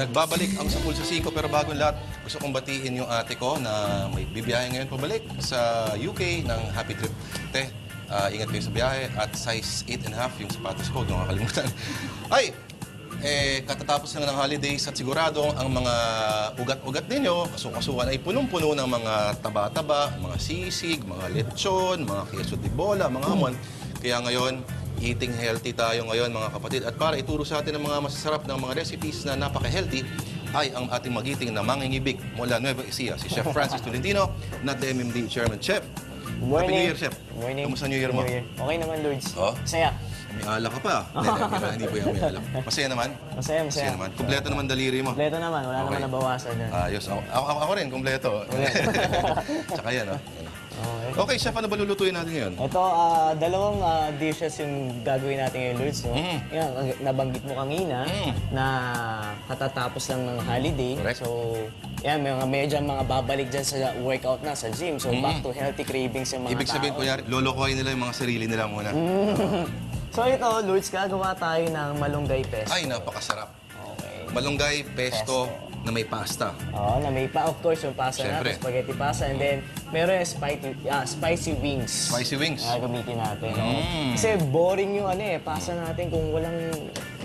Nagbabalik ang Sapul sa 5, pero bago lahat, gusto kong batiin yung ate ko na may bibiyahe ngayon pabalik sa UK ng happy trip. Te, ingat kayo sa biyahe at size 8.5 yung sapatos ko, huwag nakakalimutan. Ay, katatapos lang ng holidays at sigurado ang mga ugat-ugat ninyo, kasukan ay punong-puno ng mga taba-taba, mga sisig, mga lechon, mga queso de bola, mga hamon. Kaya ngayon, eating healthy tayo ngayon mga kapatid. At para ituro sa atin ang mga masasarap ng mga recipes na napaka-healthy, ay ang ating magiting na mangingibig mula Nueva Ecija, si Chef Francis Tolentino, not the MMD Chairman. Chef, Happy New Year, Chef. Morning. Kamusta New Year mo? Okay naman, Lourdes. Oh? Masaya. May alak ka pa. Hindi po yung may alak. Masaya naman? Masaya. Naman. Kumpleto naman daliri mo. Kompleto naman. Wala naman nabawasan dyan. Ayos. Ako rin, kumpleto. Tsaka yan, oh. Okay, Chef, ano ba lulutuin natin ngayon? Ito, dalawang dishes yung gagawin natin ngayon, Lourdes. No? Yan, nabanggit mo kanina na katatapos lang ng holiday. Correct. So, yan, medyo mga babalik dyan sa workout na, sa gym. So, back to healthy cravings yung mga Ibig sabihin, kunyari, lolokohin nila yung mga sarili nila muna. So, ito, Lourdes, gagawa tayo ng malunggay pesto. Ay, napakasarap. Okay. Malunggay, pesto, na may pasta. Oo, na may of course, yung pasta Siyempre. natin, spaghetti pasta. And then, meron yung spicy wings. Spicy wings. Gagamitin natin. No? Kasi boring yung pasta natin kung walang,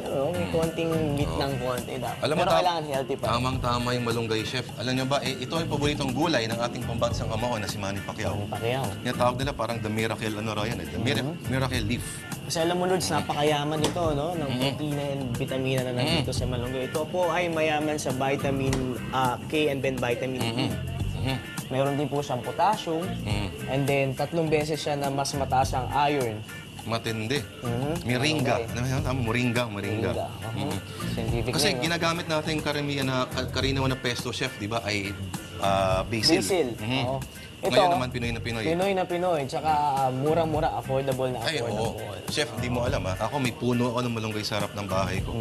may konting meat ng konti. Alam mo, Pero kailangan healthy pa. Tamang-tama yung malunggay, Chef. Alam niyo ba, ito ang paboritong gulay ng ating pambansang kamao na si Manny Pacquiao. Pacquiao. Tinatawag nila parang the miracle, the miracle leaf. Kasi alam mo, Lourdes, napakayaman ito, no? Ng protina and vitamina na nandito sa malunggay. Ito po ay mayaman sa vitamin K and then vitamin E. Meron din po siyang potassium. And then, 3 beses siya na mas mataas ang iron. Matindi. Moringa. Moringa. Scientific Kasi name, no? ginagamit natin karaniwan na pesto, Chef, di ba, ay basil. Basil. Oo. Ngayon naman, Pinoy na Pinoy. Pinoy na Pinoy. Tsaka murang-mura, affordable na Ay, oo. affordable. Chef, hindi mo alam, ha? Ako may puno ako ng malunggay sa harap ng bahay ko.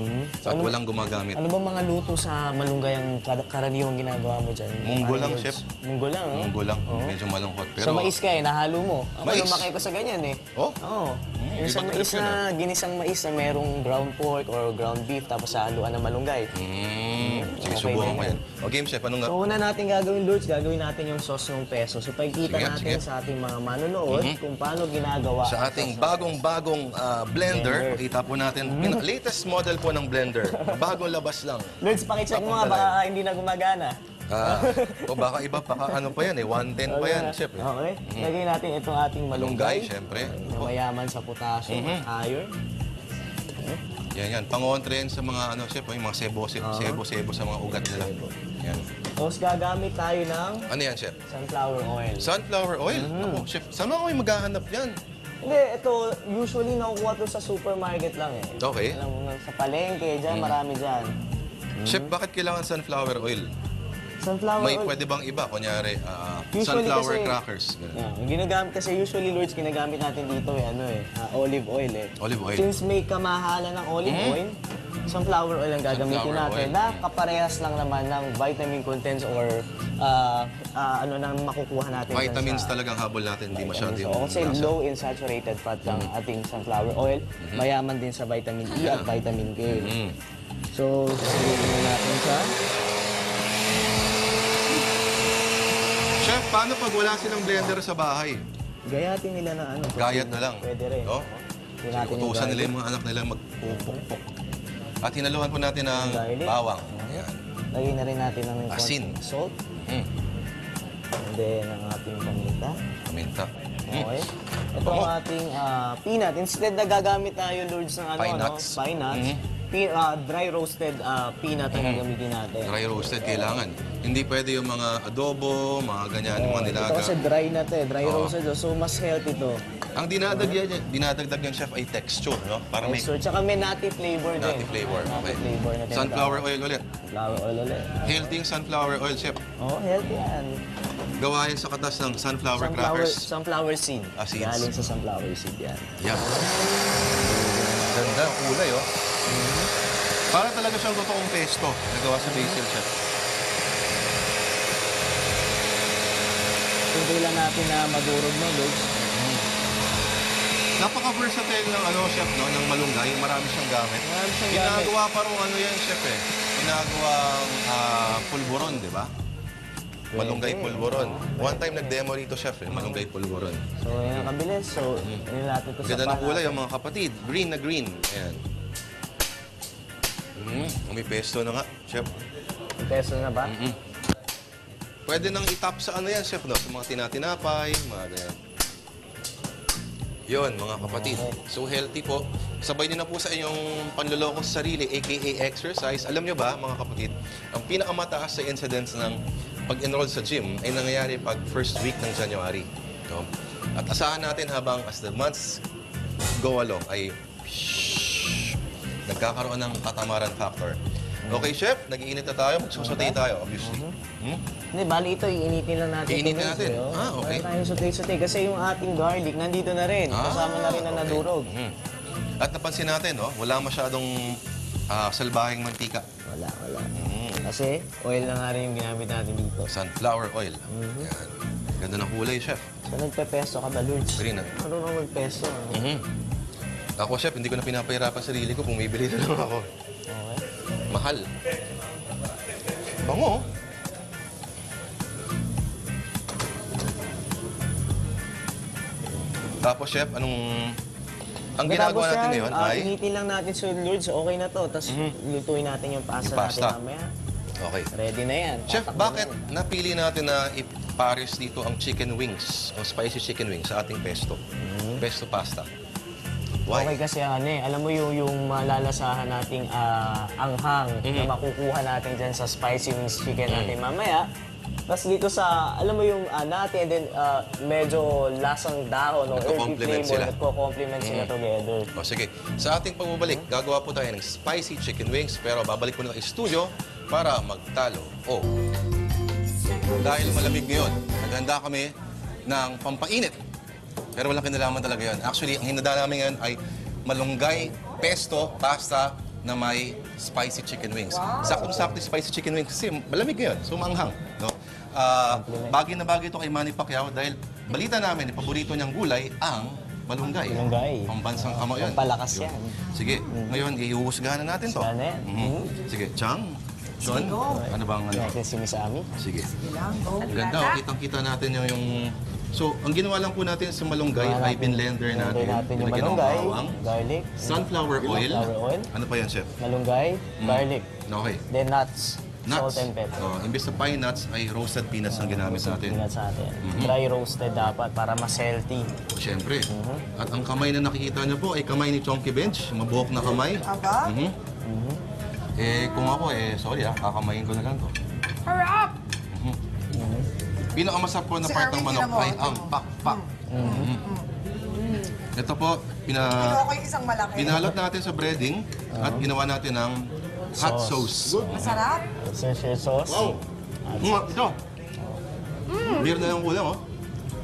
At walang gumagamit. Ano ba mga luto sa malunggay ang karaniwang ginagawa mo dyan? Munggo lang, Lourdes? Chef. Munggo lang, no? Munggo lang. Medyo malungkot. Sa mais ka nahalo mo. Ako Mais? lumaki ko sa ganyan Oh? Oo. Yung sa ibang mais trip yun, na, ginisang mais na merong ground pork or ground beef tapos sa haluan ng malunggay. Sige, Okay subukan din ko yan. O, Game Chef, anong nga? So, una natin gagawin, Lourdes, gagawin natin yung sauce ng peso. So, pagkita Sige, natin sige. sa ating mga manonood kung paano ginagawa Sa ang ating sauce ng bagong-bagong blender, pakita po natin, latest model po ng blender. Bagong labas lang. peso. Lourdes, pakicheck mo nga, baka hindi na gumagana. O baka iba, baka ano pa yan 110 pa yan, Chef. Okay. Lagyan natin itong ating malunggay. Malunggay, syempre. Na mayaman sa potassium, iron. Yan. Pangontra yan sa mga, Chef, yung mga sebo sa mga ugat nila. Yan. Tapos gagamit tayo ng Ano yan, Chef? sunflower oil. Sunflower oil? Ako, Chef, saan mga kayo maghahanap yan? Hindi, ito usually nakukuha to sa supermarket lang eh. Okay. Alam mo, sa palengke, dyan, marami dyan. Chef, bakit kailangan sunflower oil? Sunflower May oil. pwede bang iba? Kunyari, Usually sunflower kasi- crackers. Ganun. Yung ginagamit kasi usually, Lourdes, ginagamit natin dito olive oil eh. Olive oil. Since may kamahalan ng olive oil, sunflower oil ang gagamitin Sunflower natin oil. na kaparehas lang naman ng vitamin contents or nang makukuha natin. dyan Vitamins sa- talagang habol natin, hindi masyado So, yung kasi lasa. low in saturated fat ang ating sunflower oil. Mayaman din sa vitamin E at vitamin K. So, sasabihin natin siya. Chef, paano pag wala silang blender sa bahay? Gayatin nila na ano. Gayat na lang. Pwede rin. No? Hindi natin yung Utusan nila garlic. yung mga anak nila magpupukpok. At hinaluhan po natin ng Garlic. bawang. Yan. Lagyan na rin natin ng Asin. konting salt. Mm. And then, ang ating paminta. Paminta. Okay. Ito ang ating peanut. Instead na gagamit tayo, Lourdes, ng Pine nuts. Pine nuts. Dry roasted peanut ang gagamitin natin. Dry roasted kailangan. Hindi pwede yung mga adobo, mga ganyan, yung mga Ito nilaga. kasi dry na to dry roasted. So, mas healthy to. Ang dinadagdag yan, Chef, ay texture, no? Para may So, tsaka may nutty flavor din. nutty flavor. Nutty Okay. flavor na tinatawag. Sunflower oil ulit. Sunflower oil ulit. Healthy yung sunflower oil, Chef. Oh, healthy yan. Gawa yan sa katas ng sunflower crackers. Sunflower seed. Seeds. Galing sa sunflower seed yan. Yan. Ganda, ang kulay, oh. Para talaga siyang totoong pesto na gawa sa basil, Chef. Tuloy lang natin na madurog na, Lourdes. Napaka-versatile ng Chef, no, ng malunggay. Marami siyang gamit. Marami siyang gamit. Ginagawa pa rin yan, Chef, eh. ginagawang pulburon, di ba? Malunggay pulburon. One time nag-demo rito, chef, malunggay pulburon. So, yan ang kabilis. So, nilapit ko sa Ganda ng pan kulay, natin. mga kapatid. Green na green. Ayan. May pesto na nga, chef. May peso na ba? Pwede nang itap sa ano yan, chef, no? Sa mga tinatinapay, mga ganyan. Yun, mga kapatid. So, healthy po. Sabay din na po sa inyong panloloko sa sarili, aka exercise. Alam nyo ba, mga kapatid, ang pinakamataas sa incidence ng pag-enroll sa gym ay nangyayari pag first week ng January. No? At asahan natin habang as the months go along ay nagkakaroon ng katamaran factor. Okay, chef, nag-iinit na tayo. Magsusutay tayo, obviously. Hindi, bali ito, iinitin lang natin. Iinitin ito, natin? Vince, Ah, okay. Meron tayong sutay-sutay. Kasi yung ating garlic, nandito na rin. Kasama na rin na okay. nadurog. At napansin natin, no, wala masyadong salbahing mantika. Wala. Kasi oil na nga rin yung ginamit natin dito. Sunflower oil. Yan. Ganda ng kulay, chef. So, nagpe-pesto ka ba, Lourdes? Green, ah. Ano nang magpesto? Ako, chef, hindi ko na pinapahirapan sarili ko. Bumibili na lang ako. Okay. Mahal. Bango. Tapos, chef, ang ginagawa natin ngayon ay... initin lang natin sa Lourdes, okay na to. Tapos, lutuin natin yung pasta, Yung pasta. natin mamaya. Okay. Ready na yan. Chef, Tatakbo bakit na yan. napili natin na ipares dito ang chicken wings o spicy chicken wings sa ating pesto? Pesto pasta. Why? Okay kasi alam mo yung malalasahan nating anghang na makukuha natin dyan sa spicy wings chicken natin mamaya. Tapos dito sa, alam mo yung natin, and then medyo lasang dahon o earthy Nagko-complement flavor, sila. nagko-complement sila together. O sige, sa ating pagbabalik, gagawa po tayo ng spicy chicken wings pero babalik muna kay studio para magtalo. Dahil malamig ngayon, naghanda kami ng pampainit. Pero walang kinalaman talaga yun. Actually, ang hinanda namin ngayon ay malunggay, pesto, pasta na may spicy chicken wings. Saktong-sakto yung spicy chicken wings kasi malamig ngayon, so maanghang. No? Bagay na bagay ito kay Manny Pacquiao dahil balita namin, paborito niyang gulay ang malunggay. Malunggay. Pambansang kamo yun. Pampalakas Yun. yan. Sige, ngayon ihuhusgahan na natin to. Husgahan na yan. Sige, Chang, Sean, ano bang ano? Natin si Miss Ami. Sige. Ang ganda, kitang-kita natin yung... So, ang ginawa lang po natin sa malunggay ay binlender natin. yung Nilagyan ng malunggay, bawang, garlic, sunflower oil. Sunflower oil. Ano pa yan, chef? malunggay, garlic, Okay. then nuts, salt Nuts. and pepper. Imbes na pine nuts ay roasted peanuts ang ginamit natin. Peanuts natin. Dry roasted dapat para mas healthy. Siyempre. At ang kamay na nakikita niyo po ay kamay ni Chonky Bench. Mabuhok na kamay. Aba? Kung ako, sorry kakamayin ko na lang to. Harap! Pinakamasarap po na Si part ng Erwin, manok tingnan mo, ay tingnan ang mo. pak-pak. Ito po, Kinuha ko yung isang malaki. pinalot natin sa breading at ginawa natin ng hot sauce. Masarap. Essential sauce. Ito. Beer na yung kulang, oh.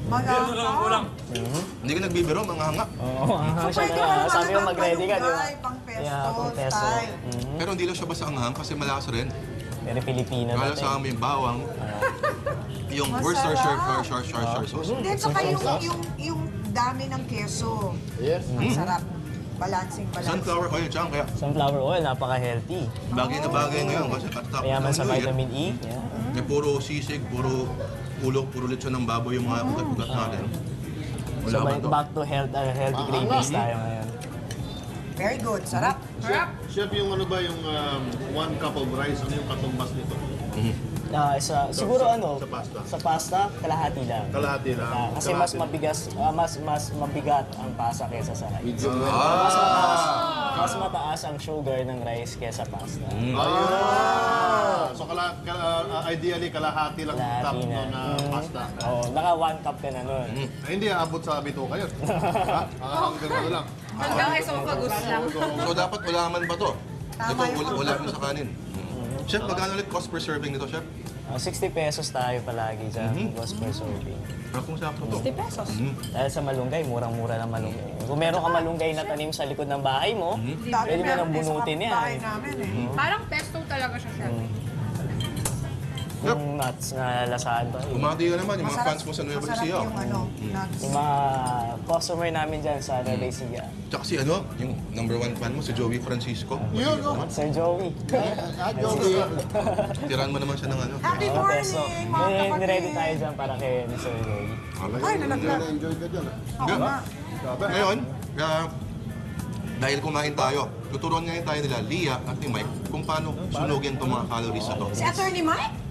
Maganda. Hindi ka nagbibiro, mga hanga. Oo, So, siya pwede na. mo Sabi mo mag-ready ka, di ba? Pang pesto, Yeah, pang pesto. style. Pero hindi lang siya basta anghang kasi malakas rin. Very Filipino Kala natin. sa amin bawang. Yung Worcestershire sauce. Hindi, tsaka yung dami ng keso. Yes. Ang sarap. Balancing. Sunflower oil, Chang. Kaya Sunflower oil, napaka-healthy. bagay na bagay ngayon kasi katap Mayaman sa vitamin E. Yeah. May puro sisig, puro ulo, puro lechon ng baboy yung mga ugat-ugat natin. So, Wala ba to? back to healthy cravings tayo ngayon. Very good. Sarap. Chef, yung ano ba yung 1 cup of rice, ano yung katumbas nito? Siguro sa pasta. Sa pasta, kalahati lang. Kalahati lang. Kasi mas mabigat ang pasta kaysa sa rice. Medyo Mas mataas ang sugar ng rice kaysa pasta. So ideally kalahati lang Kalahati cup na. no, na pasta. Oo, naka 1 cup ka na nun. Ay, hindi aabot sa bituka yun. Ha? Hanggang ano lang. Hanggang esophagus lang. So dapat ulaman ba to? Tama Ito, yung ulaman sa kanin. Chef, magkano ulit cost per serving nito, Chef? 60 pesos tayo palagi sa cost per serving. Pero kung sakto to. 50 pesos. Dahil sa malunggay, murang-mura ng malunggay. Kung meron ka malunggay na tanim sa likod ng bahay mo, pwede mo nang bunutin Bahay yan. namin eh. Parang pesto talaga siya, chef. Yung nuts na lasaan ba? Bumati ka naman yung mga fans mo sa Nueva Masarap Ecija. yung nuts. Yung mga customer namin dyan sa Nueva Ecija. Tsaka si ano, yung number 1 fan mo, si Joey Francisco. Yun, no? Sir Joey. Tiran mo naman siya ng ano. Happy Oo, morning, Teso. mga May kapatid. niready tayo dyan para kay Sir Joey. Ay, nalaglag. Enjoy ka dyan, ah. Oo nga. Ngayon, dahil kumain tayo, tuturuan ngayon tayo nila, Lia at ni Mike, kung paano sunugin itong mga calories na to. Si Attorney Mike?